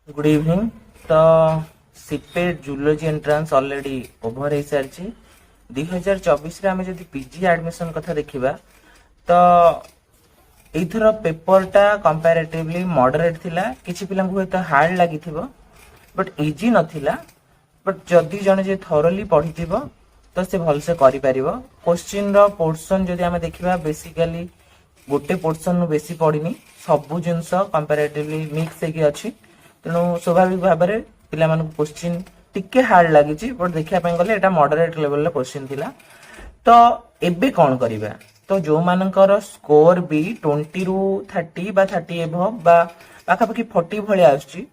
Good evening. तो CPET zoology entrance already over हो सारी 2024 रे आमे जदि पीजी एडमिशन कथा देखिबा तो एथर पेपरटा कंपैरेटिवली मॉडरेट थिला। किछि पिला को तो हार्ड लागिथिबो बट इजी नथिला। बट जदि जने जे थोरली पढिथिबो तो से भल से करि परिबो। क्वेश्चन रो पोर्शन जदि आमे देखिबा बेसिकली गोटे पोर्शन नु बेसी पढिनी, सबु जिंस कंपैरेटिवली मिक्स हेकी अछि। तेणु स्वाभाविक भाव में पिला क्वेश्चन टिके हार्ड लगी बट देखा गले एटा मॉडरेट लेवल क्वेश्चन थिला। तो एबे कौन करिबा, तो जो मानकर स्कोर भी 20 रु 30 बा 30 एभव बा पाखापाखि 40 भलिया आछि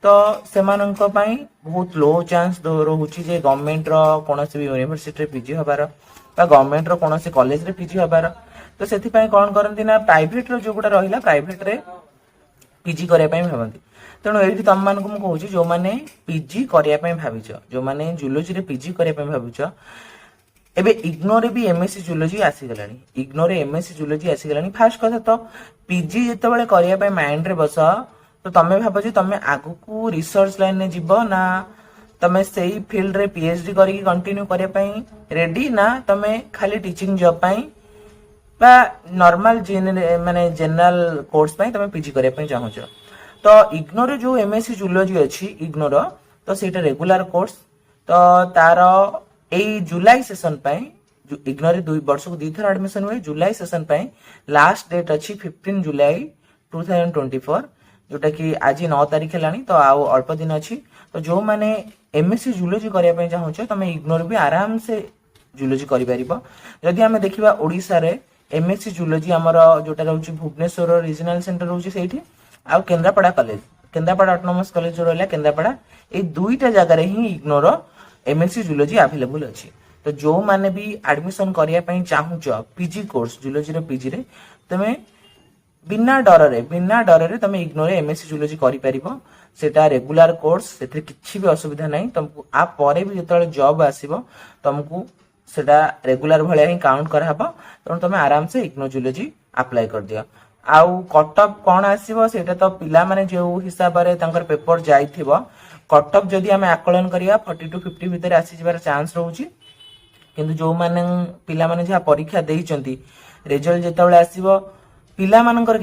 तो सेमानंक पई बहुत लो चांस रहउछि जे गवर्नमेंट रो कोनोसी भी यूनिवर्सिटी रे पीजी हबार बा गवर्नमेंट रो कोनोसी कॉलेज रे पीजी हबार। तो सेथि पई कोन करंती ना प्राइवेट रो जो गुडा रहिला प्राइवेट रे पीजी करिया पई भाबंती। तेणु ये तुम मान को कहूँ जो मैंने पीजी करने भाविच, जो मैंने जूलॉजी रे पीजी करने भाविच, एबे इग्नोर भी एमएससी जूलॉजी आसीगला। इग्नोर एमएससी जूलॉजी आसीगला। फास्ट कथा तो पीजी जिते करने माइंड रे बस तो तुम्हें भाव जे तुम आगु को रिसर्च लाइन में जीव ना तुम से फील्ड रे पीएचडी करके कंटिन्यू करने रेडी ना तुम खाली टीचिंग जॉब बा नॉर्मल माने जनरल कोर्स तुम पीजी करने चाहूच। तो इग्नोर जो एमएससी जूलॉजी अच्छी इग्नोर तो सेटा रेगुलर कोर्स तो तार ए जुलाई सेशन इग्नोर 2 वर्ष को 2 थर एडमिशन हुए। जुलाई सेशन लास्ट डेट अच्छी 15 जुलाई 2024 जोटा कि आज 9 तारीख है तो आउ अल्प दिन अच्छी। तो जो मैंने एमएससी जूलॉजी करने चाहूच तुम इग्नोर भी आराम से जूलॉजी कर। जदि आम देखा ओडिशा रे एमएससी जूलॉजी आमर जोटा रोचे भुवनेश्वर रीजनल सेंटर रोचे सेठी आउ Kendrapara college, Kendrapara autonomous college जो रहा केन्द्रापड़ा, ये दुईटा जगह ही इग्नोर एमएससी जूलॉजी अवेलेबल अच्छी। तो जो माने भी एडमिशन करने चाहूच पीजी कोर्स जूलॉजी रे पीजी रे तमे बिना डर रे तमे इग्नोर एमएससी जूलॉजी करि परिबो। सेटा रेगुलर कोर्स, सेथे किछि भी असुविधा नहीं। तुमको आ परे भी जतले जॉब आसीबो तुमको सेटा रेगुलर भलिया ही काउंट कराहबो। तेणु तुम आराम से इग्नोर जूलॉजी अप्लाई कर दियो। आउ कटअप कौन आसीबो सेटा तो पिला माने जो हिसाब रे तांकर पेपर जाइथिबो कटअप जदि हमें आकलन करिया 40 टू 50 भीतर आसी जिबार चांस रहउची। किंतु जो माने पिला माने जे परीक्षा देइचंती रिजल्ट जेतबेले आसीबो पिला मानकर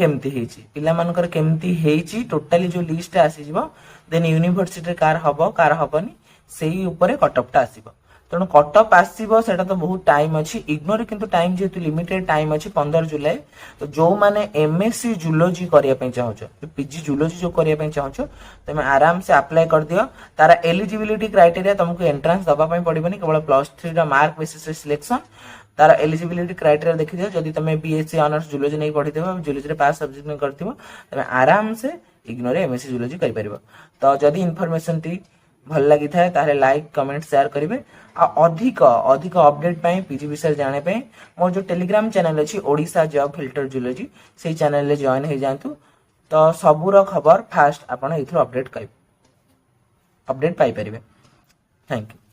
केमती हेची टोटली जो लिस्ट आसी जिवो देन यूनिवर्सिटी कार हबो कार हबनी सेही ऊपर कटअपटा आसीबो। तेणु कटअप आसीबो सेटा तो बहुत टाइम अच्छी। इग्नोर किंतु टाइम जेतु लिमिटेड टाइम अच्छी 15 जुलाई। तो जो माने एमएससी जूलॉजी करिया पई चाहूछ पीजी जूलॉजी जो करिया पई चाहूछ तुम आराम से अप्लाई कर दियो। तारा एलिजिबिलिटी क्राइटेरिया तुमको एंट्रेंस दबा पई पड़िबनी, केवल +3 रा मार्क बेसिस रे सिलेक्शन। तारा एलिजिबिलिटी क्राइटेरिया देखि दियो। जदि तुम बीएससी ऑनर्स जूलॉजी नहीं पढ़ी देबो जूलॉजी रे पास सब्जेक्ट में करथिबो तुम आराम से इग्नोर एमएससी जूलॉजी करि परिबो। तो जदि इन्फॉर्मेशन टी भल लगी थाए तारे लाइक कमेंट शेयर करेंगे। अधिक अधिक अपडेट पाई पीजी विषय जाने पे मोर जो टेलीग्राम चैनल अच्छी ओडिशा जॉब फिल्टर जूलॉजी से चैनल ले जॉइन हो जातु। तो सबूर खबर फास्ट आपड़ अपडेट पाई परिबे। Thank you.